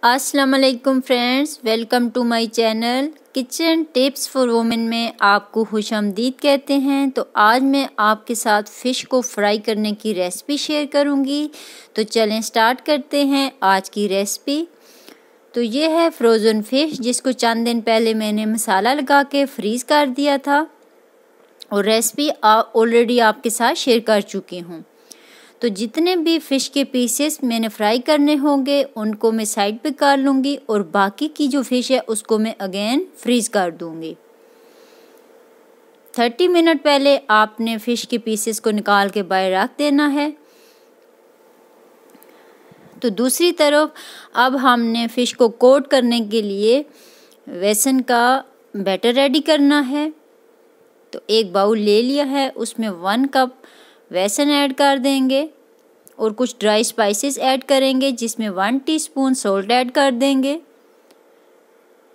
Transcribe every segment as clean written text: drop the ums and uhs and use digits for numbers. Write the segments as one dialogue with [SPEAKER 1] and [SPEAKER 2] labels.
[SPEAKER 1] अस्सलाम वालेकुम friends, welcome to my channel kitchen tips for women में आपको खुशामदीद कहते हैं। तो आज मैं आपके साथ फ़िश को फ्राई करने की रेसिपी शेयर करूंगी। तो चलें स्टार्ट करते हैं आज की रेसिपी। तो ये है फ्रोज़न फ़िश, जिसको चंद दिन पहले मैंने मसाला लगा के फ्रीज़ कर दिया था और रेसिपी ऑलरेडी आपके साथ शेयर कर चुकी हूँ। तो जितने भी फ़िश के पीसेस मैंने फ्राई करने होंगे उनको मैं साइड पे कर लूँगी और बाकी की जो फ़िश है उसको मैं अगेन फ्रीज़ कर दूँगी। 30 मिनट पहले आपने फ़िश के पीसेस को निकाल के बाहर रख देना है। तो दूसरी तरफ अब हमने फ़िश को कोट करने के लिए बेसन का बैटर रेडी करना है। तो एक बाउल ले लिया है, उसमें 1 कप बेसन ऐड कर देंगे और कुछ ड्राई स्पाइसेस ऐड करेंगे, जिसमें 1 टीस्पून सॉल्ट ऐड कर देंगे,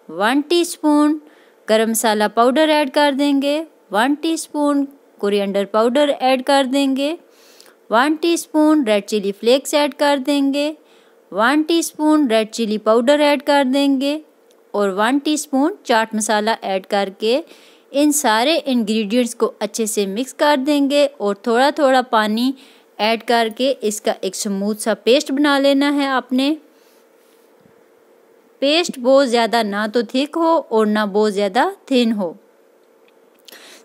[SPEAKER 1] 1 टीस्पून गरम मसाला पाउडर ऐड कर देंगे, 1 टीस्पून कोरिएंडर पाउडर ऐड कर देंगे, 1 teaspoon red chilli flakes add कर देंगे, 1 teaspoon red chilli powder add कर देंगे और 1 टीस्पून चाट मसाला ऐड करके इन सारे इंग्रेडिएंट्स को अच्छे से मिक्स कर देंगे और थोड़ा थोड़ा पानी ऐड करके इसका एक स्मूथ सा पेस्ट बना लेना है। आपने पेस्ट बहुत ज़्यादा ना तो थिक हो और ना बहुत ज़्यादा थिन हो।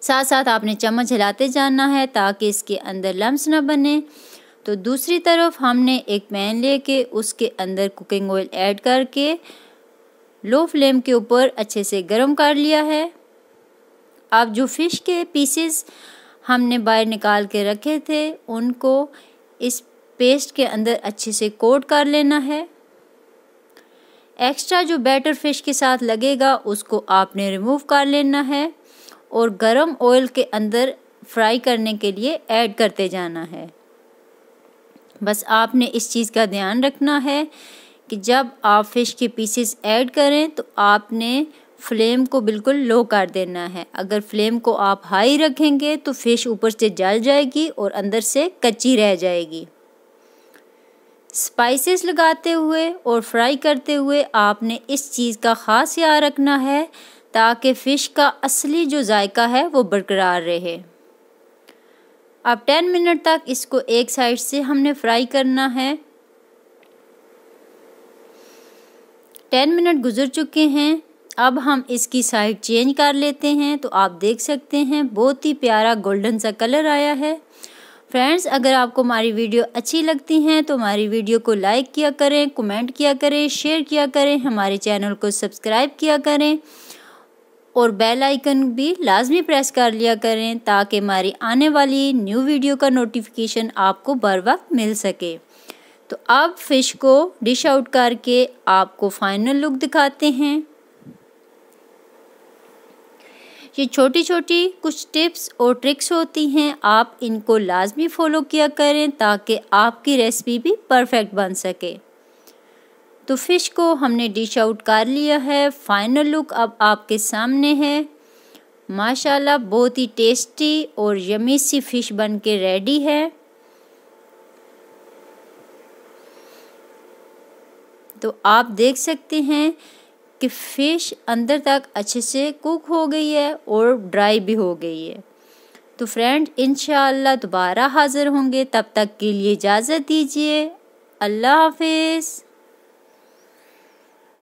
[SPEAKER 1] साथ साथ आपने चम्मच हिलाते जाना है ताकि इसके अंदर लम्स ना बने। तो दूसरी तरफ हमने एक पैन लेके उसके अंदर कुकिंग ऑयल ऐड करके लो फ्लेम के ऊपर अच्छे से गर्म कर लिया है। अब जो फ़िश के पीसेस हमने बाहर निकाल के रखे थे उनको इस पेस्ट के अंदर अच्छे से कोट कर लेना है। एक्स्ट्रा जो बैटर फ़िश के साथ लगेगा उसको आपने रिमूव कर लेना है और गरम ऑयल के अंदर फ्राई करने के लिए ऐड करते जाना है। बस आपने इस चीज़ का ध्यान रखना है कि जब आप फ़िश के पीसेस ऐड करें तो आपने फ्लेम को बिल्कुल लो कर देना है। अगर फ्लेम को आप हाई रखेंगे तो फ़िश ऊपर से जल जाएगी और अंदर से कच्ची रह जाएगी। स्पाइसेस लगाते हुए और फ्राई करते हुए आपने इस चीज़ का ख़ास ख्याल रखना है ताकि फ़िश का असली जो जायका है वो बरकरार रहे। अब 10 मिनट तक इसको एक साइड से हमने फ्राई करना है। 10 मिनट गुजर चुके हैं। अब हम इसकी साइड चेंज कर लेते हैं। तो आप देख सकते हैं बहुत ही प्यारा गोल्डन सा कलर आया है। फ्रेंड्स, अगर आपको हमारी वीडियो अच्छी लगती हैं तो हमारी वीडियो को लाइक किया करें, कमेंट किया करें, शेयर किया करें, हमारे चैनल को सब्सक्राइब किया करें और बेल आइकन भी लाजमी प्रेस कर लिया करें ताकि हमारी आने वाली न्यू वीडियो का नोटिफिकेशन आपको बर वक्त मिल सके। तो अब फ़िश को डिश आउट करके आपको फाइनल लुक दिखाते हैं। ये छोटी छोटी कुछ टिप्स और ट्रिक्स होती हैं, आप इनको लाजमी फॉलो किया करें ताकि आपकी रेसिपी भी परफेक्ट बन सके। तो फ़िश को हमने डिश आउट कर लिया है। फाइनल लुक अब आपके सामने है। माशाल्लाह बहुत ही टेस्टी और यमी सी फ़िश बन के रेडी है। तो आप देख सकते हैं कि फ़िश अंदर तक अच्छे से कुक हो गई है और ड्राई भी हो गई है। तो फ्रेंड, इंशाअल्लाह दोबारा हाज़िर होंगे, तब तक के लिए इजाज़त दीजिए। अल्लाह हाफ़िज़।